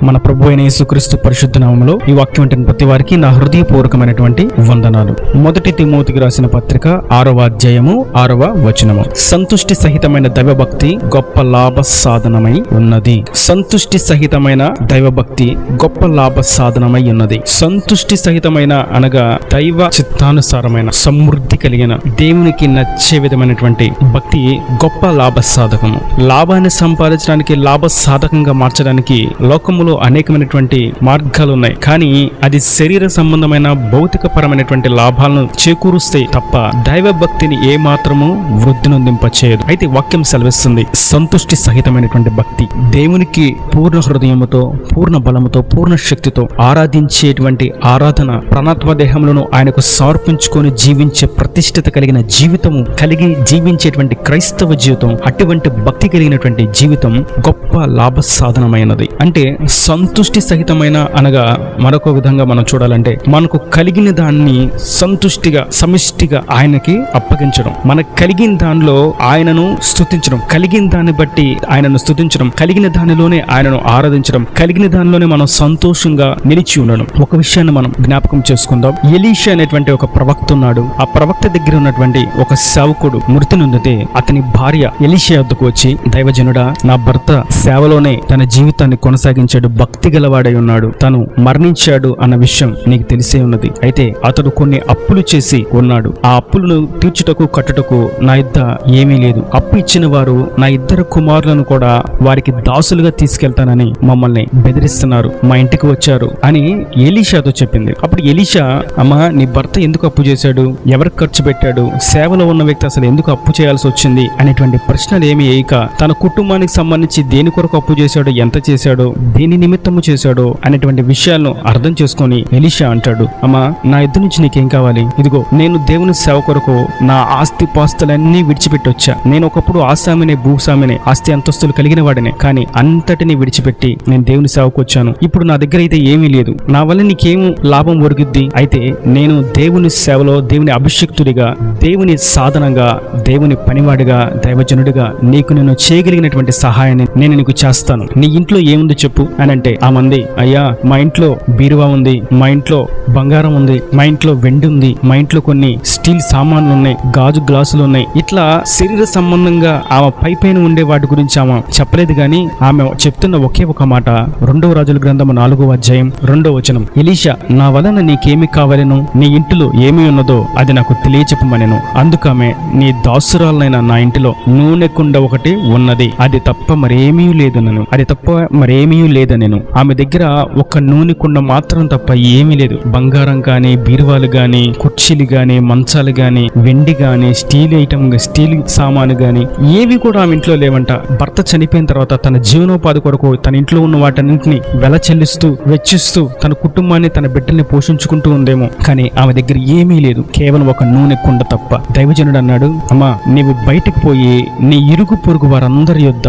మన ప్రభు అయిన యేసుక్రీస్తు పరిశుద్ధ నామములో ఈ వాక్యం వింటున్న ప్రతి వారికి నా హృదయపూర్వకమైనటువంటి వందనాలు. మొదటి తిమోతికి రాసిన పత్రిక 6వ అధ్యాయము 6వ వచనము. సంతుష్టి సహితమైన దైవభక్తి గొప్ప లాభ సాధనమై ఉన్నది. సంతుష్టి సహితమైన దైవభక్తి గొప్ప లాభ సాధనమై ఉన్నది. సంతుష్టి సహితమైన అనగా దైవ చిత్తానుసారమైన సమృద్ధి కలిగిన దేవునికి నచ్చే విధమైనటువంటి భక్తి గొప్ప లాభ సాధకము. లాభాన్ని సంపాదించడానికి లాభ సాధకంగా మార్చడానికి లోకములో అనేకమైనటువంటి మార్గాలు ఉన్నాయి. కానీ అది శరీర సంబంధమైన భౌతిక పరమైనటువంటి లాభాలను చేకూరుస్తే తప్ప దైవ భక్తిని ఏ మాత్రము వృద్ధి నొందింపచేయదు. అయితే వాక్యం సెలవిస్తుంది, సంతుష్టి సహితమైనటువంటి భక్తి దేవునికి పూర్ణ హృదయముతో, పూర్ణ బలముతో, పూర్ణ శక్తితో ఆరాధించేటువంటి ఆరాధన, ప్రాణాత్మ దేహములను ఆయనకు సమర్పించుకొని జీవించే ప్రతిష్ఠిత కలిగిన జీవితము కలిగి జీవించేటువంటి క్రైస్తవ జీవితం, అటువంటి భక్తి కలిగినటువంటి జీవితం గొప్ప లాభ సాధనమైనది. అంటే సంతుష్టి సహితమైన అనగా మరొక విధంగా మనం చూడాలంటే మనకు కలిగిన దాన్ని సంతుష్టిగా సమిష్టిగా ఆయనకి అప్పగించడం, మనకు కలిగిన దానిలో ఆయనను స్తుతించడం, కలిగిన దాన్ని బట్టి ఆయనను స్తుతించడం, కలిగిన దానిలోనే ఆయనను ఆరాధించడం, కలిగిన దానిలోనే మనం సంతోషంగా నిలిచి ఉండడం. ఒక విషయాన్ని మనం జ్ఞాపకం చేసుకుందాం. ఎలీషా అనేటువంటి ఒక ప్రవక్త ఉన్నాడు. ఆ ప్రవక్త దగ్గర ఉన్నటువంటి ఒక సేవకుడు మృతి నొందితే అతని భార్య ఎలీషా వద్దకు వచ్చి, దైవజనుడా, నా భర్త సేవలోనే తన జీవితాన్ని కొనసాగించాడు, భక్తి గలవాడై ఉన్నాడు, తను మరణించాడు అన్న విషయం నీకు తెలిసే ఉన్నది. అయితే అతడు కొన్ని అప్పులు చేసి ఉన్నాడు. ఆ అప్పులను తీర్చుటకు కట్టుటకు నా యొద్ద ఏమీ లేదు. అప్పు ఇచ్చిన వారు నా ఇద్దరు కుమారులను కూడా వారికి దాసులుగా తీసుకెళ్తానని మమ్మల్ని బెదిరిస్తున్నారు, మా ఇంటికి వచ్చారు అని ఎలీషాతో చెప్పింది. అప్పుడు ఎలీషా, అమ్మా, నీ భర్త ఎందుకు అప్పు చేశాడు, ఎవరికి ఖర్చు పెట్టాడు, సేవలో ఉన్న వ్యక్తి అసలు ఎందుకు అప్పు చేయాల్సి వచ్చింది అనేటువంటి ప్రశ్నలు ఏమి వేయక, తన కుటుంబానికి సంబంధించి దేని కొరకు అప్పు చేశాడో, ఎంత చేశాడో, దేని నిమిత్తము చేశాడో అనేటువంటి విషయాలను అర్థం చేసుకొని ఎలీషా అంటాడు, అమ్మా, నా ఇద్దరు నుంచి నీకేం కావాలి? ఇదిగో, నేను దేవుని సేవ కొరకు నా ఆస్తి పాస్తులన్నీ విడిచిపెట్టి వచ్చా. నేను ఒకప్పుడు ఆసామినే, భూస్వామినే, ఆస్తి అంతస్తులు కలిగిన వాడినే. కానీ అంతటిని విడిచిపెట్టి నేను దేవుని సేవకు వచ్చాను. ఇప్పుడు నా దగ్గర అయితే ఏమీ లేదు. నా వల్ల నీకేం లాభం ఒరిగిద్ది? అయితే నేను దేవుని సేవలో దేవుని అభిషిక్తుడిగా, దేవుని సాధనంగా, దేవుని పనివాడిగా, దైవజనుడిగా నీకు నేను చేయగలిగినటువంటి సహాయాన్ని నేను నీకు చేస్తాను. నీ ఇంట్లో ఏముంది చెప్పు అని అంటే, ఆ మంది, అయ్యా, మా ఇంట్లో బీరువా ఉంది, మా ఇంట్లో బంగారం ఉంది, మా ఇంట్లో వెండి ఉంది, మా ఇంట్లో కొన్ని స్టీల్ సామాన్లు ఉన్నాయి, గాజు గ్లాసులు ఉన్నాయి. ఇట్లా శరీర సంబంధంగా ఆమె పైపైన ఉండే వాటి గురించి ఆమె చెప్పలేదు. గాని ఆమె చెప్తున్న ఒకే ఒక మాట, 2వ రాజుల గ్రంథము 4వ అధ్యాయం 2వ వచనం, ఎలీషా, నా వలన నీకేమి కావాలను, నీ ఇంటిలో ఏమి ఉన్నదో అది నాకు తెలియచెప్పమనెను. అందుకామె, నీ దాసురాలైన నా ఇంటిలో నూనె కుండ ఒకటి ఉన్నది, అది తప్ప మరేమీ లేదనను. అది తప్ప మరేమీ లేదనెను. ఆమె దగ్గర ఒక నూనె కుండ మాత్రం తప్ప ఏమీ లేదు. బంగారం గాని, బీరువాలు గాని, కుర్చీలు గాని, మంచాలు గాని, వెండి గాని, స్టీల్ సామాను గాని ఏవి కూడా ఆమె ఇంట్లో లేవంట. భర్త చనిపోయిన తర్వాత తన జీవనోపాధి కొరకు తన ఇంట్లో ఉన్న వాటన్నింటినీ వెల చెల్లిస్తూ, వెచ్చిస్తూ తన కుటుంబాన్ని, తన బిడ్డల్ని పోషించుకుంటూ ఉందేమో. కానీ ఆమె దగ్గర ఏమీ లేదు, కేవలం ఒక నూనె కుండ తప్ప. దైవజనుడు అన్నాడు, అమ్మా, నీవు బయటికి పోయి నీ ఇరుగు పొరుగు వారందరి యొద్ద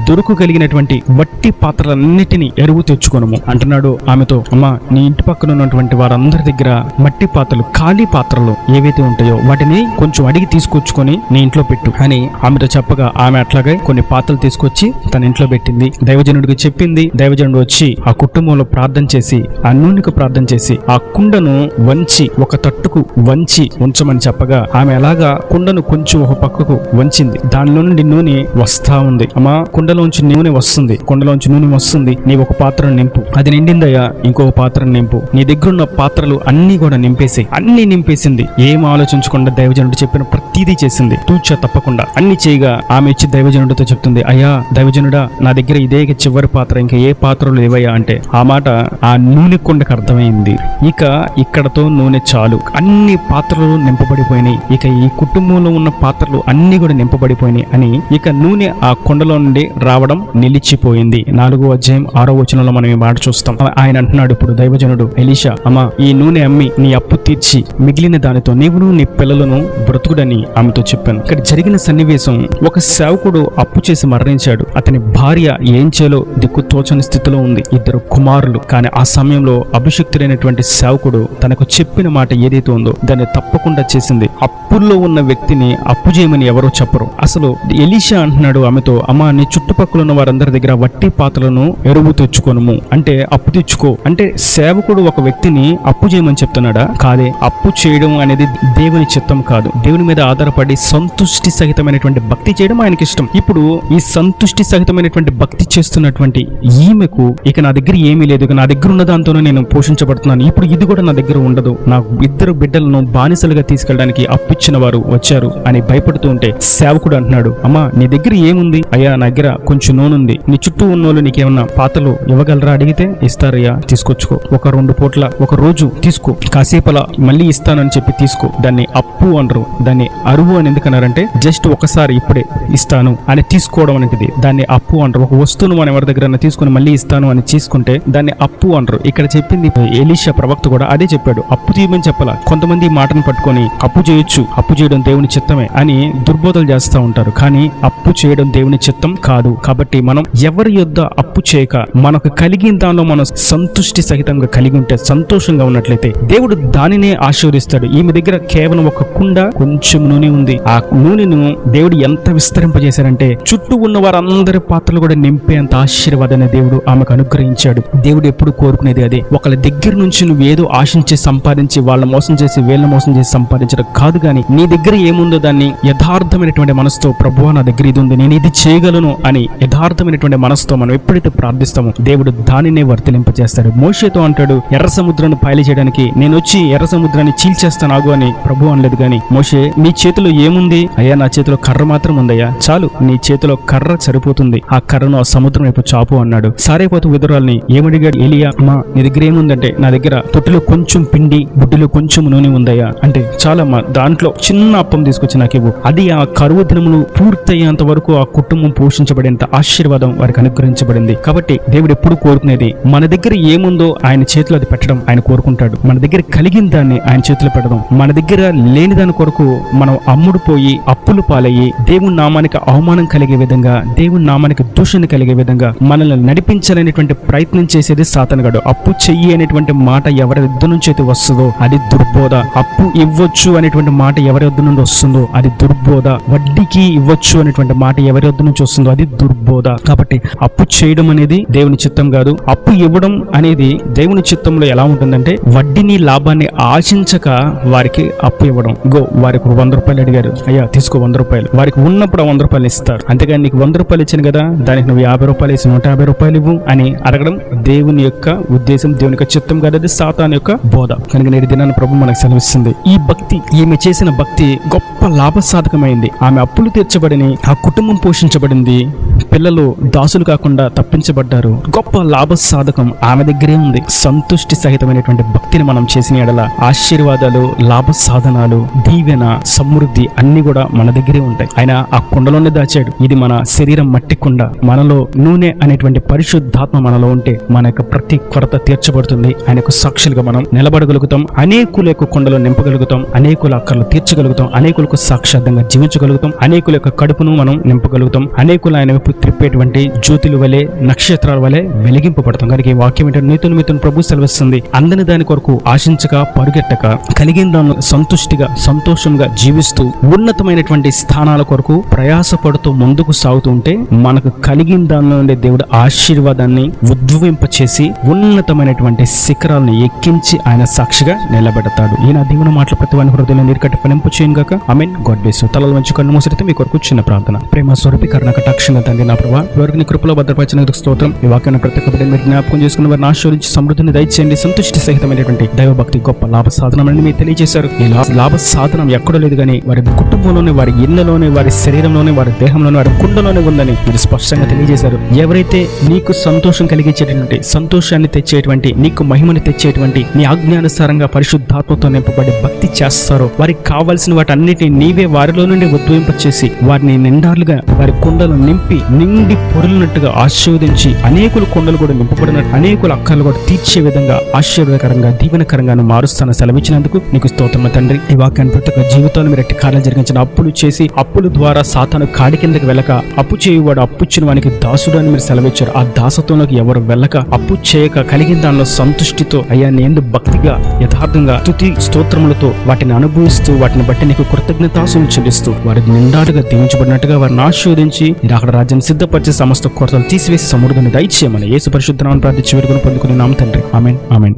దొరకగలిగినటువంటి వట్టి పాత్రలన్నిటినీ ఎరువు తెచ్చుకోనము అంటున్నాడు ఆమెతో. అమ్మా, నీ ఇంటి పక్కన ఉన్నటువంటి వారందరి దగ్గర మట్టి పాత్రలు, ఖాళీ పాత్రలు ఏవైతే ఉంటాయో వాటిని కొంచెం అడిగి తీసుకొచ్చుకొని నీ ఇంట్లో పెట్టు అని ఆమెతో చెప్పగా, ఆమె అట్లాగే కొన్ని పాత్రలు తీసుకొచ్చి తన ఇంట్లో పెట్టింది. దైవజనుడికి చెప్పింది. దైవజనుడు వచ్చి ఆ కుటుంబంలో ప్రార్థన చేసి, ఆ నూనెకు ప్రార్థన చేసి, ఆ కుండను వంచి ఒక తట్టుకు వంచి ఉంచమని చెప్పగా, ఆమె అలాగా కుండను కొంచెం ఒక పక్కకు వంచింది. దానిలో నుండి నూనె వస్తా ఉంది. అమ్మా, కుండలోంచి నూనె వస్తుంది, కుండలోంచి నూనె వస్తుంది, నీ ఒక పాత్రను నింపు. అది నిండిందయ్యా, ఇంకొక పాత్రను నింపు. నీ దగ్గర ఉన్న పాత్రలు అన్ని కూడా నింపేసాయి. అన్ని నింపేసింది. ఏం ఆలోచించకుండా దైవజనుడు చెప్పిన ప్రతిదీ చేసింది, తూచా తప్పకుండా అన్ని చేయగా ఆమె ఇచ్చి దైవజనుడితో చెప్తుంది, అయ్యా దైవజనుడా, నా దగ్గర ఇదే చివరి పాత్ర, ఇంకా ఏ పాత్రలు లేవయ్యా అంటే, ఆ మాట ఆ నూనె కుండకు అర్థమైంది. ఇక ఇక్కడతో నూనె చాలు, అన్ని పాత్రలు నింపబడిపోయినాయి, ఇక ఈ కుటుంబంలో ఉన్న పాత్రలు అన్ని కూడా నింపబడిపోయినాయి అని ఇక నూనె ఆ కుండలో నుండి రావడం నిలిచిపోయింది. 4వ అధ్యాయం 6వ వచనంలో మనం ఈ మాట చూస్తాం. ఆయన అంటున్నాడు ఇప్పుడు దైవజనుడు, ఎలీషా, అమ్మా, ఈ నూనె అమ్మి నీ అప్పు తీర్చి మిగిలిన దానితో నీవును నీ పిల్లలను బ్రతుకుడని ఆమెతో చెప్పాను. ఇక్కడ జరిగిన సన్నివేశం, ఒక సేవకుడు అప్పు చేసి మరణించాడు. అతని భార్య ఏం చేయాలో దిక్కు తోచని స్థితిలో ఉంది. 2 కుమారులు. కానీ ఆ సమయంలో అభిషిక్తుడైనటువంటి సేవకుడు తనకు చెప్పిన మాట ఏదైతే ఉందో దాన్ని తప్పకుండా చేసింది. అప్పుల్లో ఉన్న వ్యక్తిని అప్పు చేయమని ఎవరో చెప్పరు. అసలు ఎలీషా అంటున్నాడు ఆమెతో, అమ్మా, నీ చుట్టుపక్కల ఉన్న వారందరి దగ్గర వట్టి పాత్రలను ఎరువు తెచ్చుకోను అంటే అప్పు తెచ్చుకో అంటే సేవకుడు ఒక వ్యక్తిని అప్పు చేయమని చెప్తున్నాడా? కాదే. అప్పు చేయడం అనేది దేవుని చిత్తం కాదు. దేవుని మీద ఆధారపడి సంతుష్టి సహితమైనటువంటి భక్తి చేయడం ఆయనకి ఇష్టం. ఇప్పుడు ఈ సంతుష్టి సహితమైనటువంటి భక్తి చేస్తున్నటువంటి ఈమెకు ఇక నా దగ్గర ఏమీ లేదు, ఇక నా దగ్గర ఉన్న దాంతోనే నేను పోషించబడుతున్నాను, ఇప్పుడు ఇది కూడా నా దగ్గర ఉండదు, నా 2 బిడ్డలను బానిసలుగా తీసుకెళ్ళడానికి అప్పిచ్చిన వారు వచ్చారు అని భయపడుతూ ఉంటే సేవకుడు అంటున్నాడు, అమ్మా నీ దగ్గర ఏముంది? అయ్యా నా దగ్గర కొంచెం నూనె ఉంది, నీ చుట్టూ ఉన్నోళ్ళు నీకేమన్నా పాతలు ఇవ్వగలరా అడిగితే ఇస్తారయ్యా, తీసుకొచ్చుకో, ఒక 2 పూట్ల ఒక రోజు తీసుకో, కాసేపలా మళ్ళీ ఇస్తానని చెప్పి తీసుకో. దాన్ని అప్పు అనరు, దాన్ని అరువు అని ఎందుకన్నారంటే జస్ట్ ఒకసారి ఇప్పుడే ఇస్తాను అని తీసుకోవడం అనేది దాన్ని అప్పు అనరు. ఒక వస్తువును మనం ఎవరి దగ్గర తీసుకుని మళ్ళీ ఇస్తాను అని తీసుకుంటే దాన్ని అప్పు అనరు. ఇక్కడ చెప్పింది ఎలీషా ప్రవక్త కూడా అదే చెప్పాడు, అప్పు తీయమని చెప్పాలా. కొంతమంది మాటను పట్టుకొని అప్పు చేయొచ్చు, అప్పు చేయడం దేవుని చిత్తమే అని దుర్బోధలు చేస్తూ ఉంటారు. కానీ అప్పు చేయడం దేవుని చిత్తం కాదు. కాబట్టి మనం ఎవరి యొద్ద అప్పు చేయక మనకు కలిగిన దానిలో మనం సంతుష్టి సహితంగా కలిగి ఉంటే, సంతోషంగా ఉన్నట్లయితే దేవుడు దానినే ఆశీర్వదిస్తాడు. ఈమె దగ్గర కేవలం ఒక కుండ కొంచెం నూనె ఉంది. ఆ నూనెను దేవుడు ఎంత విస్తరింపజేశారంటే చుట్టూ ఉన్న వారందరి పాత్రలు కూడా నింపేంత ఆశీర్వాదాన్ని దేవుడు ఆమెకు అనుగ్రహించాడు. దేవుడు ఎప్పుడు కోరుకునేది అదే. ఒకళ్ళ దగ్గర నుంచి నువ్వు ఏదో ఆశించి సంపాదించి వాళ్ళ మోసం చేసి వీళ్ళ మోసం చేసి సంపాదించడం కాదు. కానీ నీ దగ్గర ఏముందో దాన్ని యథార్థమైనటువంటి మనసుతో, ప్రభువా నా దగ్గర ఇది ఉంది, నేను ఇది చేయగలను అని యథార్థమైనటువంటి మనసుతో మనం ఎప్పుడైతే ప్రార్థిస్తామో దేవుడు దానినే వర్తిలింపజేస్తాడు. మోషేతో అంటాడు, ఎర్ర సముద్రాన్ని పాయలు చేయడానికి నేను వచ్చి ఎర్ర సముద్రాన్ని చీల్చేస్తాను ఆగు అని ప్రభు అనలేదు. కానీ మోషే నీ చేతిలో ఏముంది? అయ్యా నా చేతిలో కర్ర మాత్రం ఉందయ్యా, చాలు, నీ చేతిలో కర్ర సరిపోతుంది, ఆ కర్రను ఆ సముద్రం వైపు చాపు అన్నాడు. సారేపోతు విధురాల్ని ఏమడిగాడు ఎలియా, అమ్మా నీ దగ్గర ఏముందంటే నా దగ్గర తొట్టిలో కొంచెం పిండి బుడ్డిలో కొంచెం నూనె ఉందయ్యా అంటే చాలమ్మా, దాంట్లో చిన్న అప్పం తీసుకొచ్చి నాకు ఇవ్వు. అది ఆ కరువు దినములు పూర్తయ్యేంత వరకు ఆ కుటుంబం పోషించబడేంత ఆశీర్వాదం వారికి అనుగ్రహించబడింది. కాబట్టి దేవుడు ఎప్పుడు కోరుకునేది మన దగ్గర ఏముందో ఆయన చేతిలో అది పెట్టడం ఆయన కోరుకుంటాడు. మన దగ్గర కలిగిన దాన్ని ఆయన చేతిలో పెట్టడం. మన దగ్గర లేని దాని కొరకు మనం అమ్ముడుపోయి అప్పులు పాలయ్యి దేవుని నామానికి అవమానం కలిగే విధంగా, దేవుని నామానికి దూషణ కలిగే విధంగా మనల్ని నడిపించాలనేటువంటి ప్రయత్నం చేసేది సాతానుగాడు. అప్పు చెయ్యి అనేటువంటి మాట ఎవరి వద్ద నుంచి అయితే వస్తుందో అది దుర్బోధ. అప్పు ఇవ్వచ్చు అనేటువంటి మాట ఎవరి వద్ద నుండి వస్తుందో అది దుర్బోధ. వడ్డీకి ఇవ్వచ్చు అనేటువంటి మాట ఎవరి వద్ద నుంచి వస్తుందో అది దుర్బోధ. కాబట్టి అప్పు చేయడం అనేది దేవుని చిత్తం కాదు. అప్పు ఇవ్వడం అనేది దేవుని చిత్తంలో ఎలా ఉంటుందంటే వడ్డీని లాభాన్ని ఆశించక వారికి అప్పు ఇవ్వడం. వారికి 100 రూపాయలు అడిగారు, అయ్యా తీసుకో 100 రూపాయలు. వారికి ఉన్నప్పుడు 100 రూపాయలు ఇస్తారు. అంతేగాని నీకు 100 రూపాయలు ఇచ్చాను కదా దానికి నువ్వు 50 రూపాయలు వేసి 150 రూపాయలు ఇవ్వు అని అడగడం దేవుని యొక్క ఉద్దేశం, దేవుని యొక్క చిత్తం కాదు, అది సాతాను యొక్క బోధ. కనుక నేటి దినాన్ని ప్రభు మనకు సెలవిస్తుంది. ఈ భక్తి, ఈమె చేసిన భక్తి గొప్ప లాభసాధకమైంది. ఆమె అప్పులు తీర్చబడిని, ఆ కుటుంబం పోషించబడింది, పిల్లలు దాసులు కాకుండా తప్పించబడ్డారు. గొప్ప లాభసాధకం ఆమె దగ్గరే ఉంది. సంతుష్టి సహితమైనటువంటి భక్తిని మనం చేసిన ఎడల ఆశీర్వాదాలు, లాభ సాధనాలు, దీవెన, సమృద్ధి అన్ని కూడా మన దగ్గరే ఉంటాయి. ఆయన ఆ కుండలోనే దాచాడు. ఇది మన శరీరం మట్టి కుండ. మనలో నూనె అనేటువంటి పరిశుద్ధాత్మ మనలో ఉంటే మన యొక్క ప్రతి కొరత తీర్చబడుతుంది. ఆయనకు సాక్షులుగా మనం నిలబడగలుగుతాం. అనేకుల యొక్క కుండలో నింపగలుగుతాం. అనేకుల అక్కర్లు తీర్చగలుగుతాం. అనేకులకు సాక్షార్థంగా జీవించగలుగుతాం. అనేకుల యొక్క కడుపును మనం నింపగలుగుతాం. అనేకులు ఆయన వైపు త్రిప్పేటువంటి జ్యోతుల వలె, నక్షత్రాల వలె వెలిగింపబడతాం. కనుక ఈ వాక్యం ఏంటంటే నీతును మీతును ప్రభు సెలవిస్తుంది. అందని దాని కొరకు ఆశించక పరుగెట్టక కలిగిన దాన్ని సంతుష్టిగా సంతోషంగా జీవిస్తూ ఉన్నతమైనటువంటి స్థానాల కొరకు ప్రయాసపడుతూ ముందుకు సాగుతూ ఉంటే మనకు కలిగిన దానిలో ఉండే దేవుడు ఆశీర్వాదాన్ని ఉద్భవింపచేసి ఉన్నతమైనటువంటి శిఖరాలను ఎక్కించి ఆయన సాక్షిగా నిలబెడతాడు. ఈయన దీవెన మాటలు ప్రతి వాని హృదయంలో నీరుకట్టి ఫలింపు చేయను గాక. ఆమేన్. God bless you. తలలు వంచి కన్ను మూసితే మీ కొరకు చిన్న ప్రార్థన. ప్రేమ స్వరూపి కరుణ కటాక్షంగా తండ్రి నా ప్రభువా, ఎవరికి నీ కృపలో భద్రపరిచినందుకు స్తోత్రం. ఈ వాక్యాన్ని ప్రతి ఒక్క బిడ్డని మీరు జ్ఞాపకం చేసుకున్న వారిని ఆశీర్వదించి సమృద్ధిని దయచేయండి. సంతుష్టి సహితమైనటువంటి దైవభక్తి గొప్ప లాభ సాధనం అని మీరు తెలియజేశారు. ఈ లాభ సాధనం ఎక్కడో లేదు కానీ వారి కుటుంబంలోనే, వారి ఇళ్లలోనే, వారి శరీరంలోనే, వారి దేహంలోనే, వారి కుండలోనే ఉందని మీరు స్పష్టంగా తెలియజేశారు. ఎవరైతే నీకు సంతోషం కలిగించేటువంటి, సంతోషాన్ని తెచ్చేటువంటి, నీకు మహిమని తెచ్చేటువంటి, నీ ఆజ్ఞానుసారంగా పరిశుద్ధాత్మతో నింపబడి భక్తి చేస్తారో వారికి కావాల్సిన వాటి అన్నిటిని నీవే వారిలో నుండి ఉద్భవింపచేసి వారిని నిండాలుగా వారి కుండలు నింపి నిండి పొరులినట్టుగా ఆశీర్వదించి అనేకుల కుండలు కూడా నింపబడినట్టు అనేకుల అక్కర్లు కూడా తీర్చే విధంగా ఆశీర్వాదకరంగా దీవెనకరంగా మారుస్తాను సెలవిచ్చినందుకు నీకు స్తోత్రం తండ్రి. ఈ వాక్యాన్ని ప్రతి ఒక్క జీవితంలో మీరు ఎట్టి కార్యాలు జరిగించిన, అప్పులు చేసి అప్పుల ద్వారా సాతాను కాడి కిందకి వెళ్ళక అప్పు చేయువాడు అప్పుచ్చిన వానికి దాసుడు అని మీరు సెలవిచ్చారు. ఆ దాసత్వంలోకి ఎవరు వెళ్ళక అప్పు చేయక కలిగిన దానిలో సంతుష్టితో అయ్యా నేను భక్తిగా యథార్థంగా స్తుతి స్తోత్రములతో వాటిని అనుభవిస్తూ వాటిని బట్టి నీకు కృతజ్ఞతాసులు చెల్లిస్తూ వారి నిండాడుగా దీవించబడినట్టుగా వారిని ఆశీర్వదించి మీరు అక్కడ రాజ్యాన్ని రాజ్యాన్ని సిద్ధపరిచే సమస్త కొరతలు తీసివేసి సమృద్ధిని దయచేయమని యేసు పరిశుద్ధ నామమున ప్రార్థించి వేడుకొని పొందుకుని నామ తండ్రి. ఆమేన్. ఆమేన్.